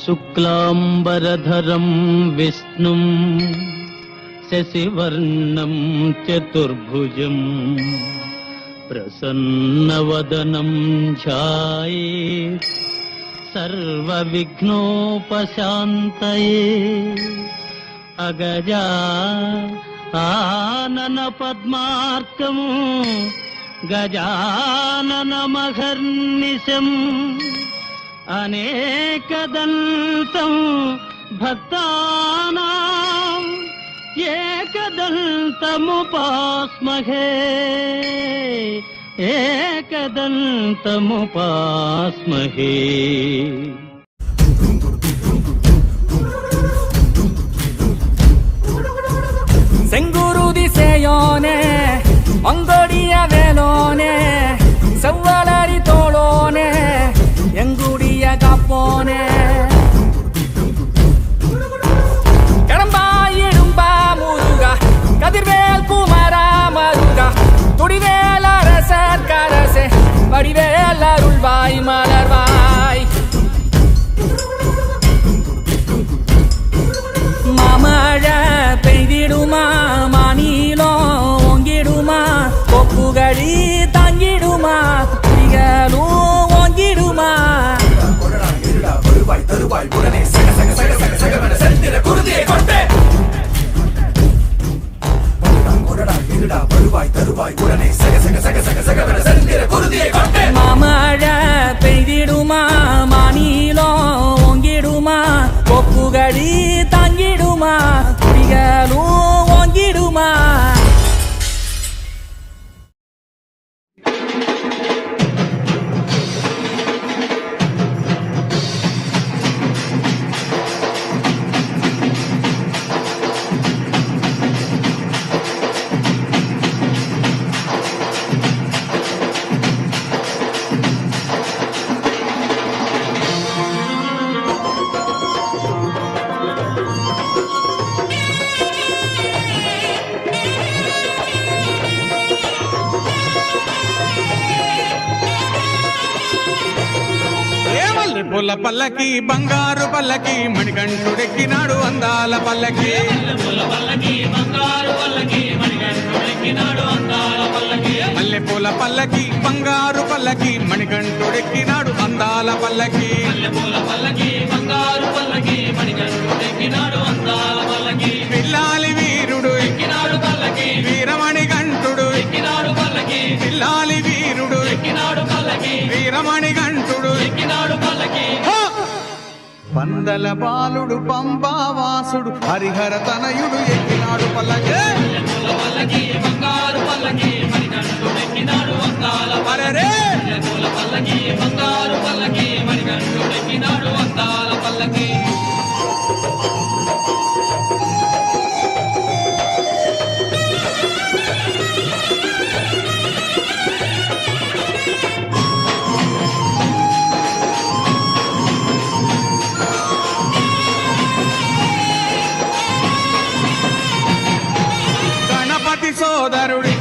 శుక్లాంబరధరం విష్ణుం శశివర్ణం చతుర్భుజం ప్రసన్నవదనం ధ్యాయేత్ సర్వవిఘ్నోపశాంతయే. అగజా ఆనన పద్మార్కము గజాననమహర్నిశం అనేకదంతం భక్తానాం ఏకదంతముపాస్మహే ఏకదంతముపాస్మహే. செங்குரு திசையோனே மங்கோடிய வேலோனே செவ்வளரி தோளோனே எங்குடிய காப்போனே கடம்பாயிடும்பா முருகா கதிர்வேல் குமரா மருகா துடிவேல் அரசர் கரசே வடிவேல் அருள்வாய் மலர்வாய். மாமழை பெய்திடுமா மாநிலோ ஓங்கிடுமா கொப்புகழி தாங்கிடுமா குடிகளும் ஓங்கிடுமா. தருவாய் உடனே சக சக சக சக சகவன செந்திர குருதியை கொண்டே வருவாய் தருவாய் உடனே சக சக சக சக சகவன செந்திர குருதியை கொண்டே. மாமழை பெய்திடுமா மாநிலோ ஓங்கிடுமா கொப்புகழி தாங்கிடுமா குடிகளும் ஓங்கிடுமா. పూల పల్లకి బంగారు పల్లకి మణికంఠుడెక్కినాడు అందాల పల్లకి. మల్లె పూల పల్లకి బంగారు పల్లకి మణికంఠుడెక్కినాడు అందాల పల్లకి. పిల్లాలి వీరుడు ఎక్కినాడు పల్లకి వీరమణి కంఠుడు ఎక్కినాడు పల్లకి. పిల్లాలి వీరుడు ఎక్కినాడు పల్లకి వీరమణి కంఠుడు ఎక్కినాడు పల్లకి. పందల బాలుడు పంబావాసుడు హరిహర తనయుడు ఎక్కినాడు పల్లకి. బంగారు పల్లకి మణికంఠుడెక్కినాడు అందాల పల్లకి. బంగారు పల్లకి మణికంఠుడెక్కినాడు అందాల పల్లకి. సోదరుడు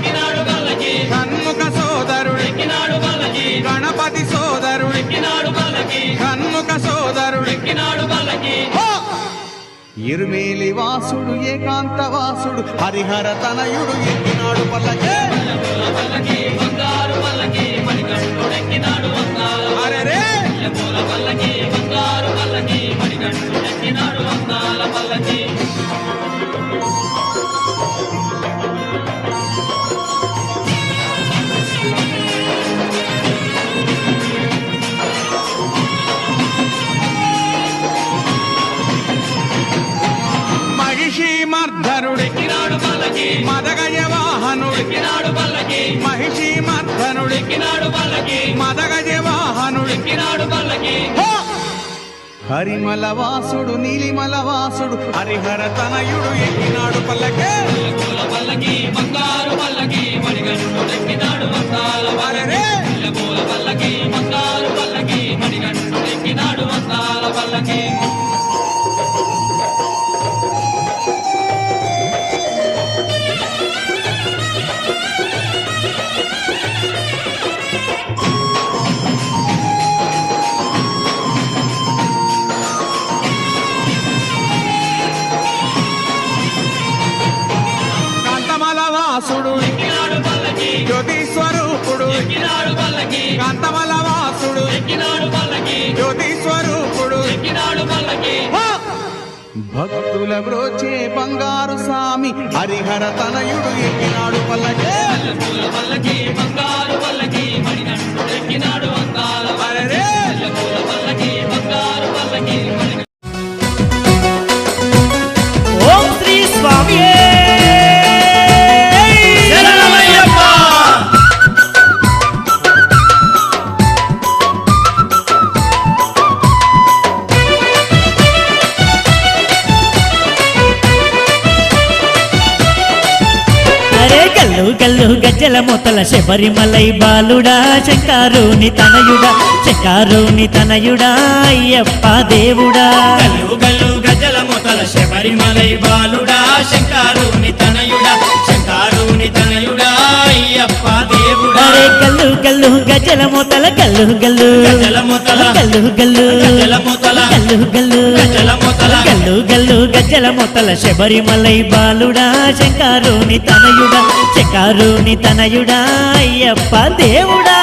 షణ్ముఖ సోదరుడు గణపతి సోదరుడు షణ్ముఖ సోదరుడు ఇరుమేలి వాసుడు ఏకాంత వాసుడు హరిహర తనయుడు ఎక్కినాడు పల్లకి. అరెరే మర్ధనుడెక్కినాడు పల్లకి మదగజ వాహనుడెక్కినాడు పల్లకి. మహిషి మర్ధనుడెక్కినాడు పల్లకి మదగజ వాహనుడెక్కినాడు పల్లకి. హరిమల వాసుడు నీలిమల వాసుడు హరిహర తనయుడు ఎక్కినాడు పల్లకి. బంగారు పల్లకి మణికంఠుడెక్కినాడు అందాల పల్లకి. బంగారు పల్లకి మణికంఠుడెక్కినాడు అందాల పల్లకి. ఎక్కినాడు పల్లకి కాంతమల వాసుడు ఎక్కినాడు పల్లకి జ్యోతి స్వరూపుడు ఎక్కినాడు పల్లకి భక్తుల బ్రోచే బంగారు స్వామి హరిహర తనయుడు ఎక్కినాడు పల్లకి పూల పల్లకి బంగారు పల్లకి మణికంఠుడు ఎక్కినాడు అందాల అరెరే! పూల పల్లకి బంగారు పల్లకి ఓం శ్రీ స్వామి గల్లు గల్లు గజ్జల మొత్తల శబరిమలై బాలుడా శంకారుని తనయుడా శంకారుని తనయుడా అయ్యప్ప దేవుడా గల్లు గల్లు గజల మొతల శబరిమలై బాలుడా శంకారుని తనయుడా శంకారుని తనయుడా అయ్యప్ప దేవుడా అరే గల్లు గల్లు గజ్జల మొత్తల గల్లు గల్లు గజల మొతల గల్లు గల్లు గజల మొతల గల్లు గల్లు గజల మొతల గల్లు గల్లు గజ్జల మొత్తల శబరిమలై బాలుడా శంకారుని తనయుడా శంకారుని తనయుడా అయ్యప్ప దేవుడా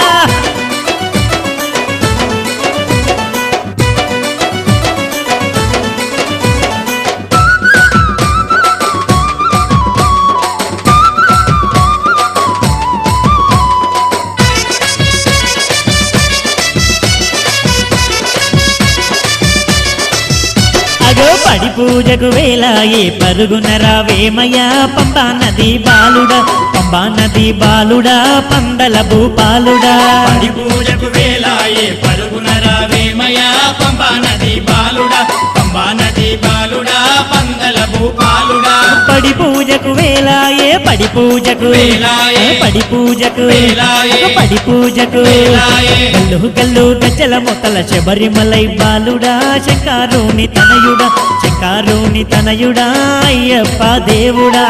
అగో పడి పూజకు వేలాయే పరుగున రావేమయ్యా పంబా నది బాలుడా పంబా నది బాలుడా పందల భూపాలుడా పడి పూజకు వేలాయే పరుగున రావేమయా పంబా నది బాలుడా పంబా నది బాలుడా పందల భూపాలుడా పడి పూజకు వేలాయే పడి పూజకు వేలాయే. పడి పూజకు వేలాయే. పడి పూజకు వేలాయే. గల్లు గల్లు గజ్జల మొత్తల శబరిమలై బాలుడా శంకారుని తనయుడా శంకారుని తనయుడా అయ్యప్ప దేవుడా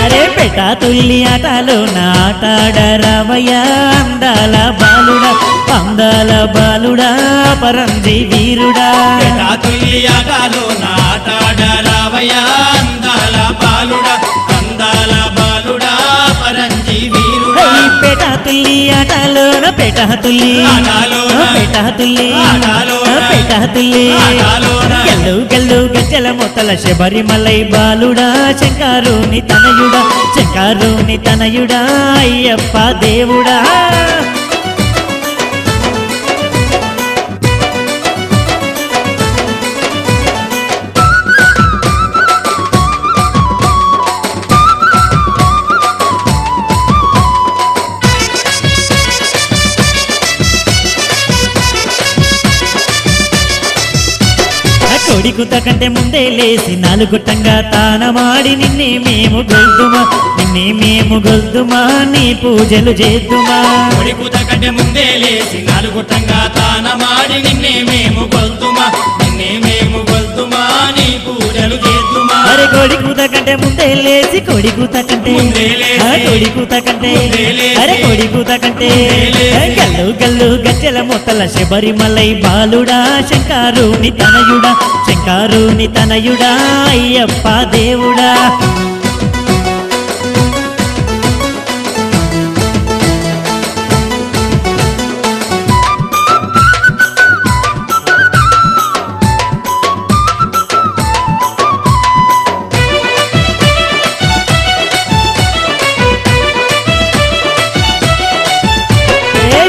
అరే పెట తుల్లి ఆటలో నాటాడరావయ్యా అందాల బాలుడా అందాల బాలుడా పరంజి వీరుడా తుల్లి ఆటలో నాటాడ రావయ్యా అందాల బాలుడా అందాల బాలుడా పరంజి వీరుడా పెట తుల్లి ఆటలోన పెట తుల్లి ఆటలోన. పెట తుల్లి ఆటలోన. పెట తుల్లి ఆటలోన. గల్లు గల్లు గజ్జల మొత్తల శబరిమలై బాలుడా శంకారుని తనయుడా శంకారుని తనయుడా అయ్యప్ప దేవుడా కొడికుత కంటే ముందే లేసి నాలుగుట్టంగా తానమాడి నిన్నే మేము గొల్దుమా నీ పూజలు చేద్దుమా కొడికుత కంటే ముందే లేసి నాలుగుట్టంగా తానమాడి నిన్నే మేము గొల్తుమా నిన్నే మేము గొల్తుమా నీ పూజలు చేద్దుమా అరే కొడికుత కంటే ముందే లేసి కొడికుత కంటే ముందే లేసి. కొడికుత కంటే ముందే లేసి. అరే కొడికుత కంటే ముందే లేసి. గల్లు గల్లు గజ్జల మొత్తల శబరిమలై బాలుడా శంకారుని తనయుడా శంకారుని తనయుడా అయ్యప్ప దేవుడా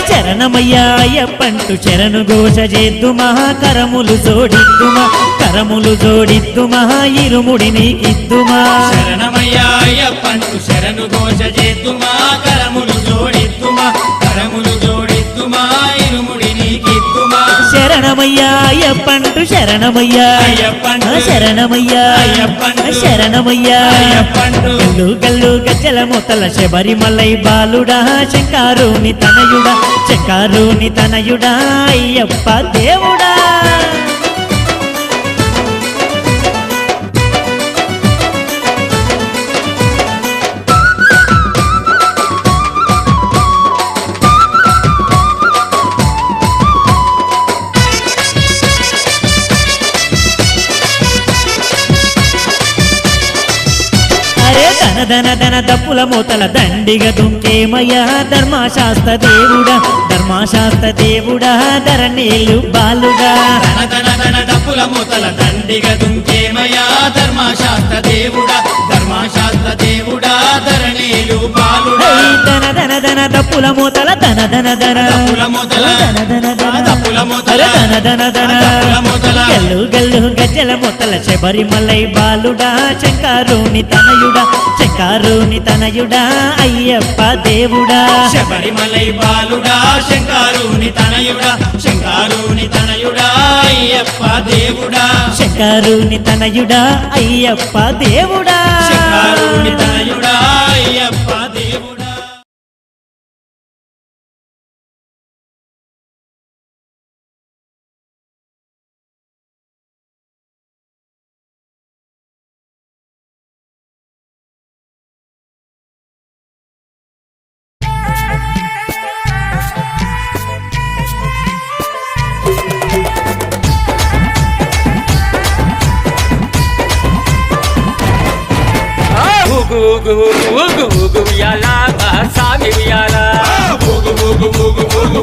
శరణమయ్యా అయ్యప్పంటూ శరణు ఘోష చేద్దుమా కరములు జోడిద్దుమా ఇరుముడి నీకిద్దుమా శరణమయ్యా అయ్యప్పంటూ శరణు ఘోష చేద్దుమా కరములు జోడిద్దుమా ఇరుముడి నీకిద్దుమా శరణమయ్యా అయ్యప్పంటూ శరణమయ్యా అయ్యప్పంటూ. శరణమయ్యా అయ్యప్పంటూ. శరణమయ్యా అయ్యప్పంటూ. గల్లు గల్లు గజ్జల మొత్తల శబరిమలై బాలుడా శంకారుని తనయుడా అయ్యప్ప దేవుడా ధన దప్పుల మూతల దండిగ దుంకేమయ్యా ధర్మశాస్త్ర దేవుడా ధర్మశాస్త్ర దేవుడా ధరణీలు బాలుడా ధన డప్పుల మూతల దండిగ దుంకేమయా ధర్మశాస్త్ర దేవుడా ధర్మశాస్త్ర దేవుడా ధరణీలు బాలుడా ధన దప్పుల మూతల ధన డప్పుల మూతల డప్పుల మూతల ధన డప్పుల మూతల గల్లు గల్లు గజ్జల మూతల శబరిమలై బాలుడా శంకారుని తనయుడా అయ్యప్ప దేవుడా శబరిమలై బాలుడా శంకారుని తనయుడా అయ్యప్ప దేవుడా శంకారుని తనయుడా అయ్యప్ప దేవుడా శంకారుని తనయుడా అయ్యప్ప దేవుడా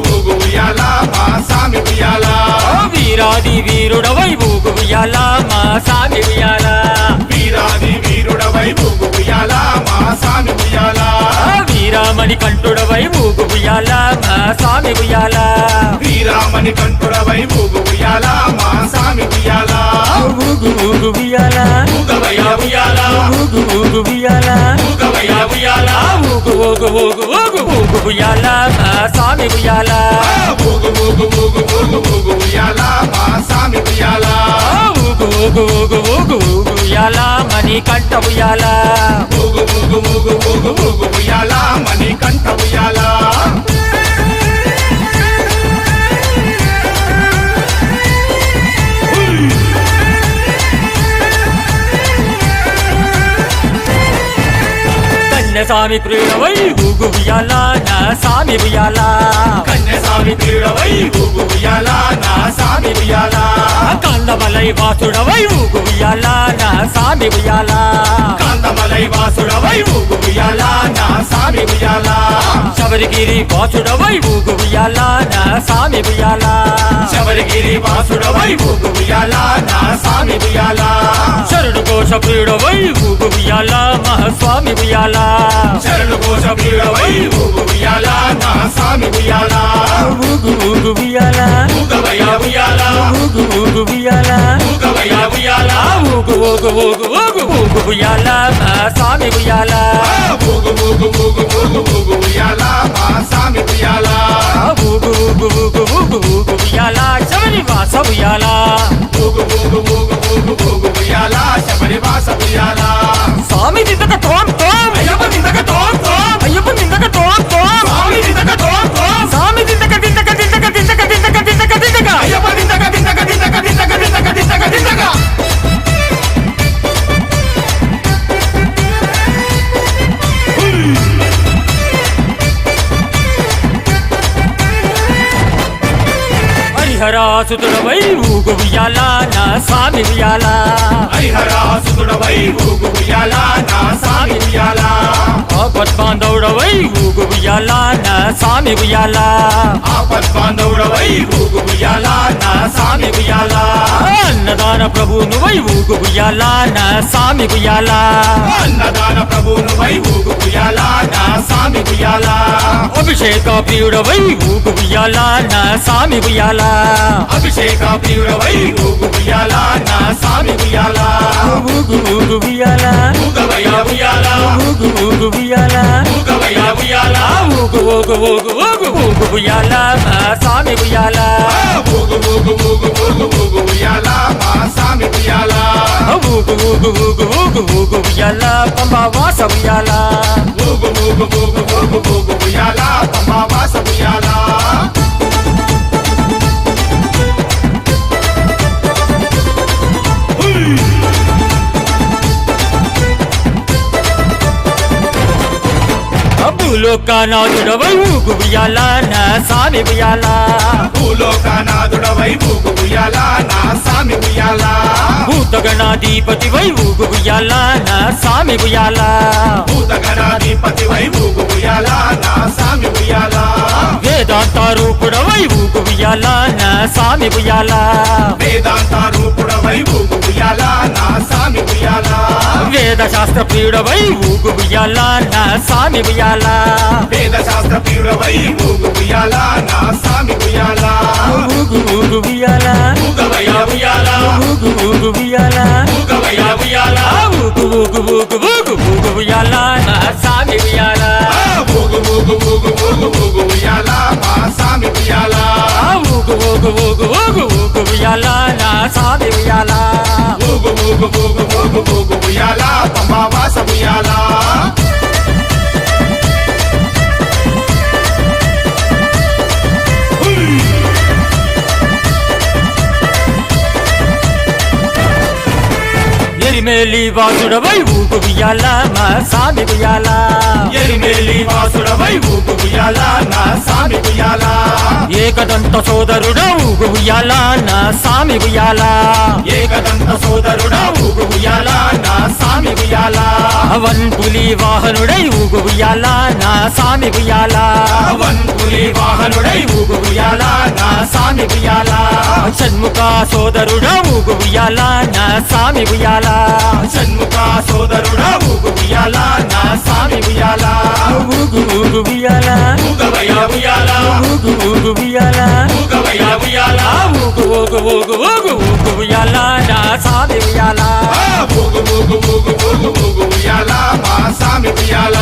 ఊగు ఉయ్యాల మా సామి ఉయ్యాల వీరాది వీరుడవై ఊగు ఉయ్యాల మా సామి ఉయ్యాల వీరామణి కంఠుడవై ఊగు ఉయ్యాల మా సామి ఉయ్యాల వీరామణి కంఠుడవై ఊగు ఉయ్యాల మా సామి ఉయ్యాల ఊగు ఉయ్యాల ఊగవయ్య ఉయ్యాల ఊగు ఉయ్యాల ఊగవయ్య ఉయ్యాల ఊగు ఉయ్యాల మా సామి ఉయ్యాల ఊగు ఉయ్యాల మా సామి ఉయ్యాల ఊగు ఉయ్యాల మణి కంఠ ఉయ్యాల ఊగు ఉయ్యాల మణి కంఠ ఉయ్యాల కన్యస్వామి ప్రియుడవై ఊగు ఉయ్యాల నా సామి ఉయ్యాల కన్యస్వామి ప్రియుడవై ఊగు ఉయ్యాల నా సామి ఉయ్యాల కాందమలై వాసుడవై ఊగు ఉయ్యాల నా సామి ఉయ్యాల కాంతమలై వాసుడవై ఊగు ఉయ్యాల నా సామి ఉయ్యాల శబరిగిరి వాసుడవై ఊగు ఉయ్యాల నా సామి ఉయ్యాల శబరిగిరి వాసుడవై ఊగు ఉయ్యాల నా సామి ఉయ్యాల శరణు కోశ ప్రియుడవై ఊగు ఉయ్యాల మహాస్వామి ఉయ్యాల శరణు కోశ ప్రియుడవై ఊగు ఉయ్యాల నా సామి ఉయ్యాల ఊగు ఉయ్యాల ఊగవయ్య ఉయ్యాల ఊగు ఉయ్యాల ఊగవయ్య ఉయ్యాల ఊగు ఉయ్యాల మహాస్వామి ఉయ్యాల ఊగు ఉయ్యాల మా సామి ఉయ్యాల ఊగు ఉయ్యాల శబరి వాస ఉయ్యాల ఊగు ఉయ్యాల శబరి వాస ఉయ్యాల స్వామి దిద్దక తోం తోం అయ్యప్ప దిందక తోం తోం అయ్యప్ప దిద్దక తోం తోం స్వామి దిందక తోం తోం స్వామి దిద్దక అయ్యప్ప దిందక హరిహరాసుతుడవై ఊగు ఉయ్యాల నా సామి ఉయ్యాల హరిహరాసుతుడవై ఊగు ఉయ్యాల నా సామి ఉయ్యాల ఆపద్బాంధవుడవై ఊగు ఉయ్యాల నా సామి ఉయ్యాల ఆపద్బాంధవుడవై ఊగు ఉయ్యాల నా సామి ఉయ్యాల అన్నదాన ప్రభువునువై ఊగు ఉయ్యాల నా సామి ఉయ్యాల అన్నదాన ప్రభువునువై ఊగు ఉయ్యాల నా సామి ఉయ్యాల అభిషేక ప్రియుడవై ఊగు ఉయ్యాల నా సామి ఉయ్యాల అభిషేక ప్రియుడవై ఊగు ఉయ్యాల నా సామి ఉయ్యాల ఊగు ఉయ్యాల ఊగవయ్య ఉయ్యాల ఊగు ఉయ్యాల ఊగవయ్య ఉయ్యాల ఊగు ఉయ్యాల నా సామి ఉయ్యాల ఊగు ఉయ్యాల మా సామి ఉయ్యాల ఊగు ఉయ్యాల పంబా వాస ఉయ్యాల ఊగు ఉయ్యాల పంబా వాస ఉయ్యాల భూలోకనాథుడవై ఊగు ఉయ్యాల నా సామి ఉయ్యాల భూలోకనాథుడవై ఊగు ఉయ్యాల నా సామి ఉయ్యాల భూతగణాధిపతివై ఊగు ఉయ్యాల నా సామి ఉయ్యాల భూతగణాధిపతివై ఊగు ఉయ్యాల నా సామి ఉయ్యాల వేదాంత రూపుడవై ఊగు ఉయ్యాల నా సామి ఉయ్యాల వేదాంత రూపుడవై ఊగు ఉయ్యాల నా సామి ఉయ్యాల వేద శాస్త్ర ప్రియుడవై ఊగు ఉయ్యాల నా సామి ఉయ్యాల వేద శాస్త్ర ప్రియుడవై ఊగు ఉయ్యాల నా సామి ఉయ్యాల ఊగు ఊగు ఉయ్యాల ఊగవయ్య ఉయ్యాల ఊగు ఊగు ఉయ్యాల ఊగవయ్య ఉయ్యాల ఊగు ఊగు ఊగు ఊగు ఊగు ఉయ్యాల నా సామి ఉయ్యాల ఊగు ఊగు ఊగు ఊగు ఊగు ఉయ్యాల మా సామి ఉయ్యాల ఊగు ఊగు ఊగు ఊగు ఊగు ఉయ్యాల నా సామి ఉయ్యాల ఊగు ఊగు ఊగు ఊగు ఊగు ఉయ్యాల పంబావాస ఉయ్యాల ఎరిమేలి వాసుడవై ఊగు ఉయ్యాల మా సామి ఉయ్యాల ఎరిమేలి వాసుడవై ఊగు ఉయ్యాల నా సామి ఉయ్యాల ఏకదంత సోదరుడ ఊగు ఉయ్యాల నా సామి ఉయ్యాల ఏకదంత సోదరుడా ఊగు ఉయ్యాల నా సామి ఉయ్యాల వన్పులి వాహనుడై ఊగు ఉయ్యాల నా సామి ఉయ్యాల వన్పులి వాహనుడై ఊగు ఉయ్యాల నా సామి ఉయ్యాల షణ్ముఖ సోదరుడ ఊగు ఉయ్యాల నా సామి ఉయ్యాల షణ్ముఖ సోదరుడా ఊగు ఉయ్యాల నా సామి ఉయ్యాల ఊగు ఊగు ఉయ్యాల ఊగవయ్య ఉయ్యాల ఊగు ఊగు ఉయ్యాల ఊగవయ్య ఉయ్యాల ఊగు ఊగు ఊగు ఊగు ఊగు ఉయ్యాల నా సామి ఉయ్యాల ఊగు ఊగు ఊగు ఊగు ఊగు ఉయ్యాల మా సామి ఉయ్యాల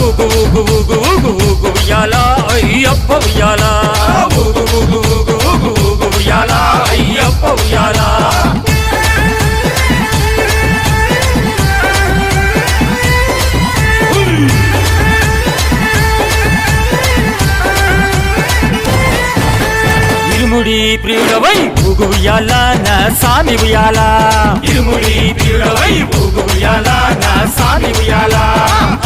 ఊగు ఊగు ఊగు ఊగు ఊగు ఉయ్యాల అయ్యప్ప ఉయ్యాల ఊగు ఊగు ఊగు ఊగు ఊగు ఉయ్యాల అయ్యప్ప ఉయ్యాల ఇరుముడి ప్రియుడవై ఊగు ఉయ్యాల నా సామి ఉయ్యాల ఇరుముడి ప్రియుడవై ఊగు ఉయ్యాల నా సామి ఉయ్యాల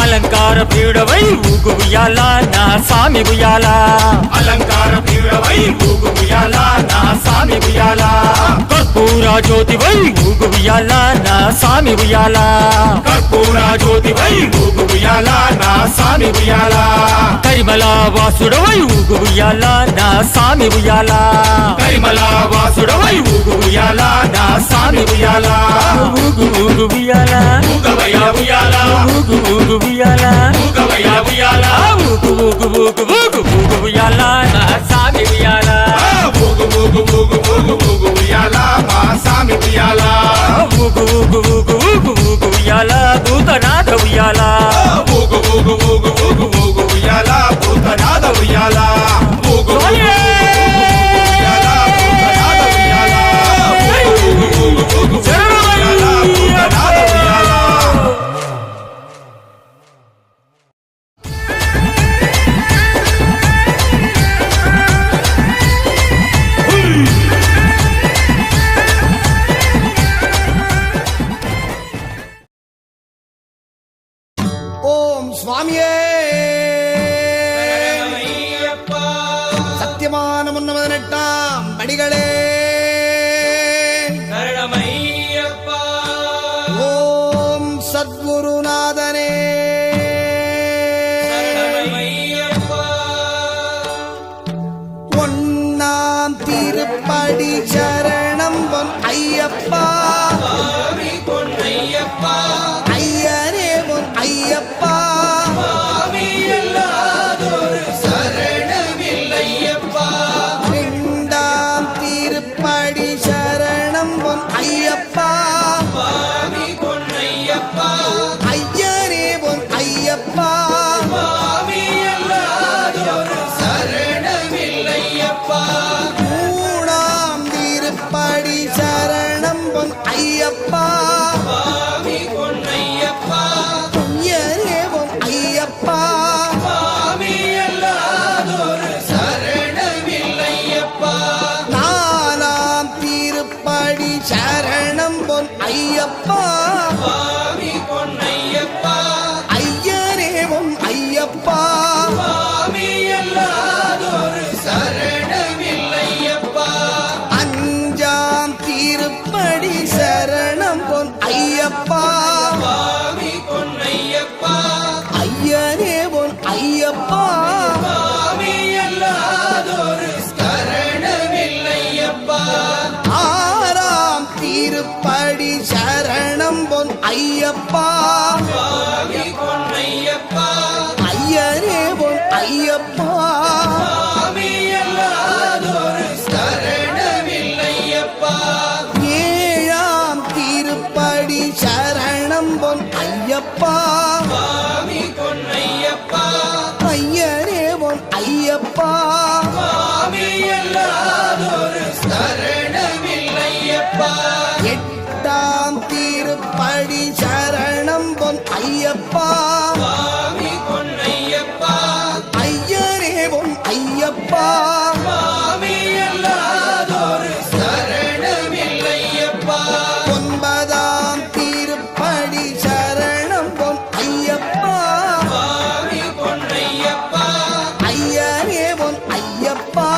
అలంకార ప్రియుడవై ఊగు ఉయ్యాల నా సామి ఉయ్యాల అలంకార ప్రియుడవై ఊగు ఉయ్యాల నా సామి ఉయ్యాల కర్పూర జ్యోతివై ఊగు ఉయ్యాల నా సామి ఉయ్యాల కర్పూర జ్యోతివై ఊగు ఉయ్యాల నా సామి ఉయ్యాల కరిమల వాసుడవై ఊగు ఉయ్యాల నా సామి ఉయ్యాల కరిమల వాసుడవై ఊగు ఉయ్యాల నా సామి ఉయ్యాల ఊగు ఊగు ఉయ్యాల ఊగవయ్య ఉయ్యాల ఊగు ఊగు ఉయ్యాల ఊగవయ్య ఉయ్యాల ఊగు ఊగు ఊగు ఊగు ఊగు ఉయ్యాల నా సామి ఉయ్యాల ఊగు ఊగు ఊగు ఊగు ఊగు ఉయ్యాల మా సామి ఉయ్యాల ఊగు ఊగు ఊగు ఊగు ఊగు ఉయ్యాల భూతనాథ ఉయ్యాల ఊగు ఊగు ఊగు ఊగు ఊగు ఉయ్యాల భూతనాథ ఉయ్యాల ఊగు ఊగు ఉయ్యాల భూతనాథ ఉయ్యాల ఊగు ఊగు ఊగు ఉయ్యాల భూతనాథ ఉయ్యాల ఓం స్వామియే సత్యమానమున్న మొదలెట్టాం బడిగళే ఓం సద్గురునాథనే ஒன்னாம் திருப்படி சரணம் பொன் ஐயப்பா ஐயனே பொன் ஐயப்பா இரண்டாம் திருப்படி அல்லாதொரு சரணமில்லையப்பா அஞ்சாம் திருப்படி சரணம் பொன் ஐயப்பா சுவாமி பொன்னையப்பா ஐயனே பொன் ஐயப்பா சுவாமி அல்லாதொரு சரணமில்லையப்பா ஆறாம் திருப்படி சரணம் பொன் ஐயப்பா சுவாமி பொன்னையப்பா ஐயனே பொன் ஐயப்பா சுவாமி அல்லாதொரு சரணமில்லையப்பா ஏழாம் திருப்படி சரணம் பொன் ஐயப்பா சுவாமி பொன்னையப்பா ஐயனே பொன் ஐயப்பா சுவாமி அல்லாதொரு சரணமில்லையப்பா எட்டாம் திருப்படி சரணம் பொன் ஐயப்பா சுவாமி பொன்னையப்பா ஐயனே பொன் ஐயப்பா சுவாமி அல்லாதொரு சரணமில்லையப்பா ஒன்பதாம் திருப்படி சரணம் பொன் ஐயப்பா சுவாமி பொன்னையப்பா ஐயனே பொன் ஐயப்பா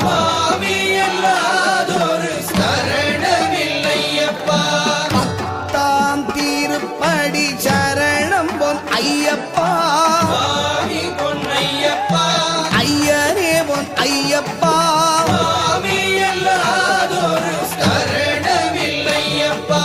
சுவாமி அல்லாதொரு சரணமில்லையப்பா பத்தாம் திருப்படி சரணம் பொன் ஐயப்பா சுவாமி பொன்னையப்பா ஐயனே பொன் ஐயப்பா சுவாமி அல்லாதொரு சரணமில்லையப்பா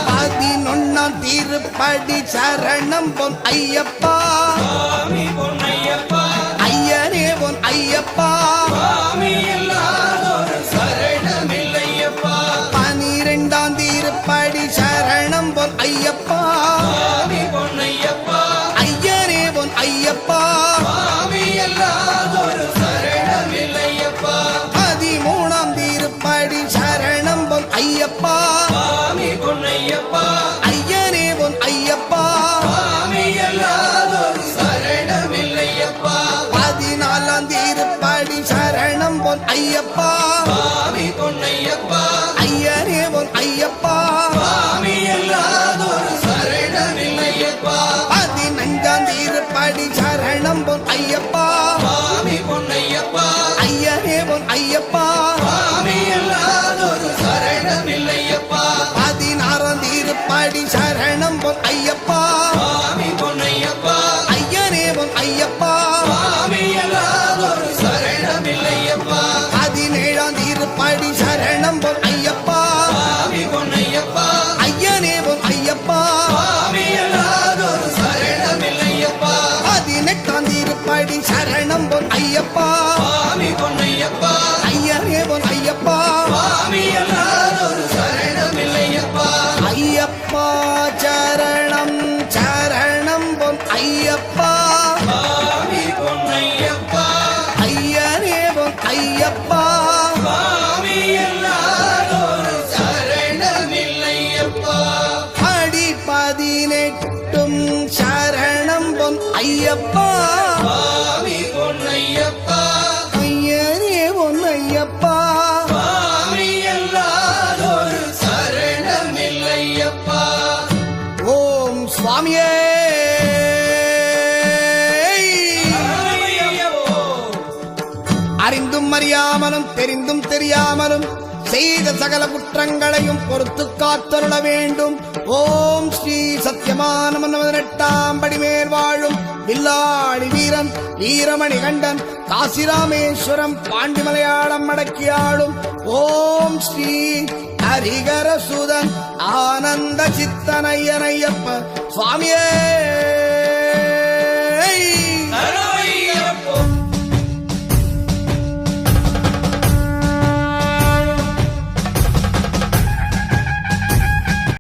பதினொன்னாம் திருப்படி சரணம் பொன் ஐயப்பா சுவாமி பொன்னையப்பா ஐயனே பொன் ஐயப்பா சுவாமி அல்லாதொரு சரணமில்லையப்பா பனிரெண்டாம் திருப்படி சரணம் பொன் ஐயப்பா சுவாமி பொன்னையப்பா ஐயனே பொன் ஐயப்பா சுவாமி அல்லாதொரு சரணமில்லையப்பா பதிமூணாம் திருப்படி சரணம் பொன் ஐயப்பா சுவாமி பொன்னையப்பா ஐயனே பொன் ஐயப்பா சுவாமி அல்லாதொரு சரணமில்லையப்பா பதினாலாம் திருப்படி சரணம் பொன் ஐயப்பா சுவாமி பொன்னையப்பா ஐயனே பொன் ஐயப்பா சுவாமி அல்லாதொரு சரணமில்லையப்பா பதினஞ்சாம் திருப்படி சரணம் பொன் ஐயப்பா சுவாமி பொன்னையப்பா ஐயனே பொன் ஐயப்பா சுவாமி அல்லாதொரு சரணமில்லையப்பா பதினாறாம் திருப்படி சரணம் பொன் ஐயப்பா சுவாமி பொன்னையப்பா ஐயனே பொன் ஐயப்பா சுவாமி அல்லாதொரு சரணமில்லையப்பா பதினேழாம் திருப்படி சரணம் பொன் ஐயப்பா சுவாமி பொன்னையப்பா ஐயனே பொன் ஐயப்பா சுவாமி அல்லாதொரு சரணமில்லையப்பா பதினெட்டாம் திருப்படி சரணம் பொன் ஐயப்பா சுவாமி பொன்னையப்பா ஐயனே பொன் ஐயப்பா சுவாமி அல்லாதொரு சரணமில்லையப்பா ஐயப்பா சரணம் சரணம் பொன் ஐயப்பா சுவாமி பொன்னையப்பா ஐயனே பொன் ஐயப்பா சுவாமி அல்லாதொரு சரணமில்லையப்பா அடி பதினெட்டும் சரணம் பொன் ஐயப்பா சுவாமி பொன்னையப்பா ஐயனே பொன் ஐயப்பா சுவாமி அல்லாதொரு சரணமில்லையப்பா ஓம் சுவாமியே அறிந்தும் அறியாமலும் தெரிந்தும் தெரியாமலும் செய்த சகல குற்றங்களையும் பொறுத்து காத்தருள வேண்டும். ஓம் ஸ்ரீ சத்யமான 18ஆம் படி மேல் வாழும் வில்லாளி வீரன் வீரமணி கண்டன் காசிராமேஸ்வரம் பாண்டி மலையாளம் அடக்கியாடும் ஓம் ஸ்ரீ ஹரிகர சுதன் ஆனந்த சித்தனையனையப்ப சுவாமியே.